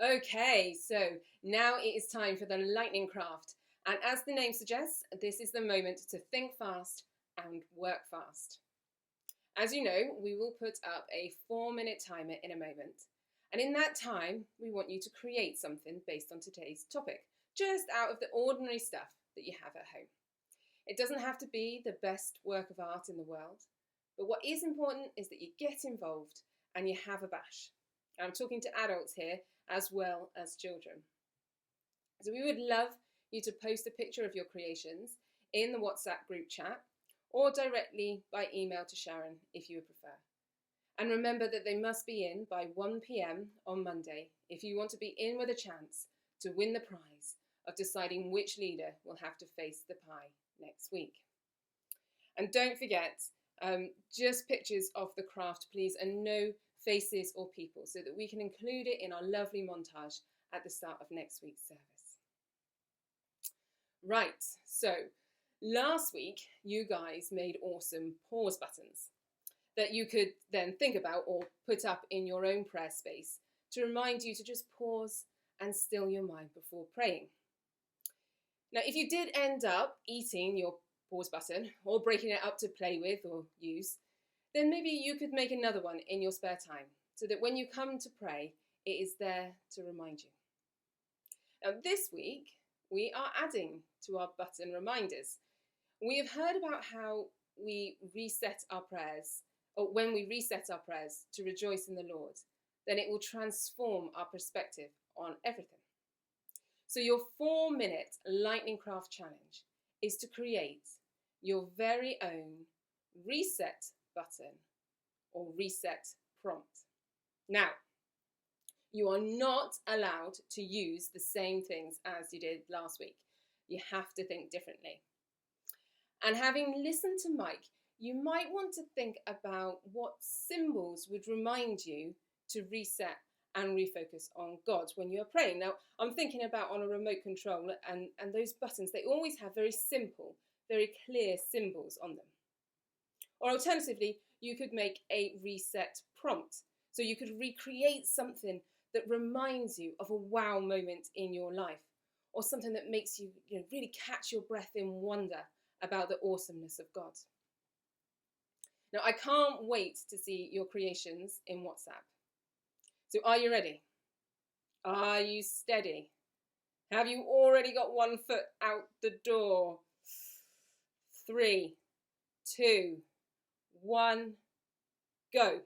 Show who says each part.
Speaker 1: Okay, so now it is time for the lightning craft. And as the name suggests, this is the moment to think fast and work fast. As you know, we will put up a 4-minute timer in a moment. And in that time, we want you to create something based on today's topic, just out of the ordinary stuff that you have at home. It doesn't have to be the best work of art in the world, but what is important is that you get involved and you have a bash. I'm talking to adults here as well as children. So we would love you to post a picture of your creations in the WhatsApp group chat or directly by email to Sharon if you would prefer. And remember that they must be in by 1 p.m. on Monday if you want to be in with a chance to win the prize of deciding which leader will have to face the pie next week. And don't forget, just pictures of the craft, please, and no faces or people, so that we can include it in our lovely montage at the start of next week's service. Right, so last week you guys made awesome pause buttons that you could then think about or put up in your own prayer space to remind you to just pause and still your mind before praying. Now, if you did end up eating your pause button or breaking it up to play with or use, then maybe you could make another one in your spare time so that when you come to pray, it is there to remind you. Now, this week, we are adding to our button reminders. We have heard about how we reset our prayers, or when we reset our prayers to rejoice in the Lord, then it will transform our perspective on everything. So your 4-minute lightning craft challenge is to create your very own reset button or reset prompt. Now, you are not allowed to use the same things as you did last week. You have to think differently. And having listened to Mike, you might want to think about what symbols would remind you to reset and refocus on God when you are praying. Now, I'm thinking about on a remote control and those buttons, they always have very simple, very clear symbols on them. Or alternatively, you could make a reset prompt. So you could recreate something that reminds you of a wow moment in your life, or something that makes you, really catch your breath in wonder about the awesomeness of God. Now, I can't wait to see your creations in WhatsApp. So are you ready? Are you steady? Have you already got one foot out the door? 3, 2, 1, go.